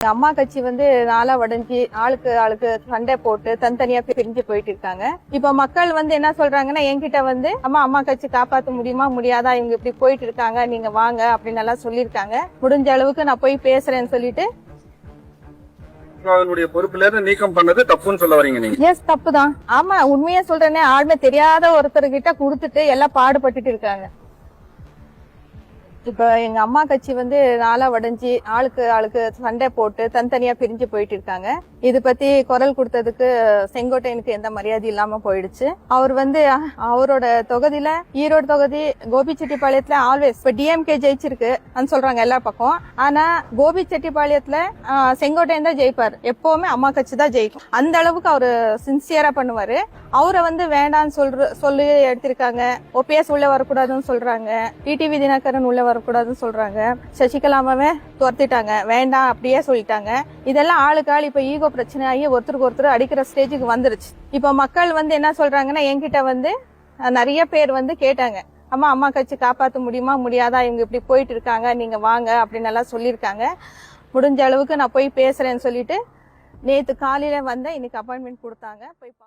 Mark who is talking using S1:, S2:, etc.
S1: அம்மா கட்சி நாளா உடைஞ்சு ஆளுக்கு சண்டை போட்டு தனித்தனியா பிரிஞ்சு போயிட்டு இருக்காங்க. இப்ப மக்கள் என்ன சொல்றாங்கன்னா, என்கிட்ட அம்மா கட்சி காப்பாற்ற முடியுமா முடியாதா, இவங்க இப்படி போயிட்டு இருக்காங்க, நீங்க வாங்க அப்படின்னு எல்லாம் சொல்லியிருக்காங்க. முடிஞ்ச அளவுக்கு நான் போய் பேசுறேன்னு சொல்லிட்டு
S2: பொறுப்புல இருந்து நீக்கம் பண்ணது தப்புன்னு சொல்ல வரீங்க நீங்க?
S1: எஸ், தப்புதான். ஆமா, உண்மையா சொல்றேனே, ஆளுமே தெரியாத ஒருத்தர்கிட்ட கொடுத்துட்டு எல்லாம் பாடுபட்டுட்டு இருக்காங்க. இப்ப எங்க அம்மா கட்சி நாளா உடைஞ்சு ஆளுக்கு சண்டை போட்டு தனித்தனியா பிரிஞ்சு போயிட்டு இருக்காங்க. இது பத்தி குரல் கொடுத்ததுக்கு செங்கோட்டையனுக்கு எந்த மரியாதை இல்லாம போயிடுச்சு. அவர் அவரோட தொகுதியில ஈரோடு தொகுதி கோபிச்செட்டிப்பாளையத்துல ஆல்வேஸ் இப்ப டிஎம்கே ஜெயிச்சிருக்கு சொல்றாங்க எல்லா பக்கம். ஆனா கோபிச்செட்டிப்பாளையத்துல செங்கோட்டையன் தான் ஜெயிப்பாரு. எப்பவுமே அம்மா கட்சி தான் ஜெயிக்கும். அந்த அளவுக்கு அவரு சின்சியரா பண்ணுவாரு. அவரை வேண்டான்னு சொல்லி எடுத்திருக்காங்க. ஓபிஎஸ் உள்ள வரக்கூடாதுன்னு சொல்றாங்க. டிடிவி தினகரன் உள்ள வரக்கூடாதுன்னு சொல்றாங்க. சசிகலாமாவே துரத்திட்டாங்க, வேண்டாம் அப்படியே சொல்லிட்டாங்க. இதெல்லாம் ஆளுக்கு ஆள் இப்ப ஈகோ பிரச்சனை ஆகி ஒருத்தருக்கு ஒருத்தர் அடிக்கிற ஸ்டேஜுக்கு வந்துருச்சு. இப்ப மக்கள் என்ன சொல்றாங்கன்னா, என்கிட்ட நிறைய பேர் கேட்டாங்க, அம்மா கட்சி காப்பாற்ற முடியுமா முடியாதா, இவங்க இப்படி போயிட்டு இருக்காங்க, நீங்க வாங்க அப்படின்னு எல்லாம் சொல்லியிருக்காங்க. முடிஞ்ச அளவுக்கு நான் போய் பேசுறேன்னு சொல்லிட்டு நேத்து காலையில இன்னைக்கு அப்பாயின்மெண்ட் கொடுத்தாங்க. போய்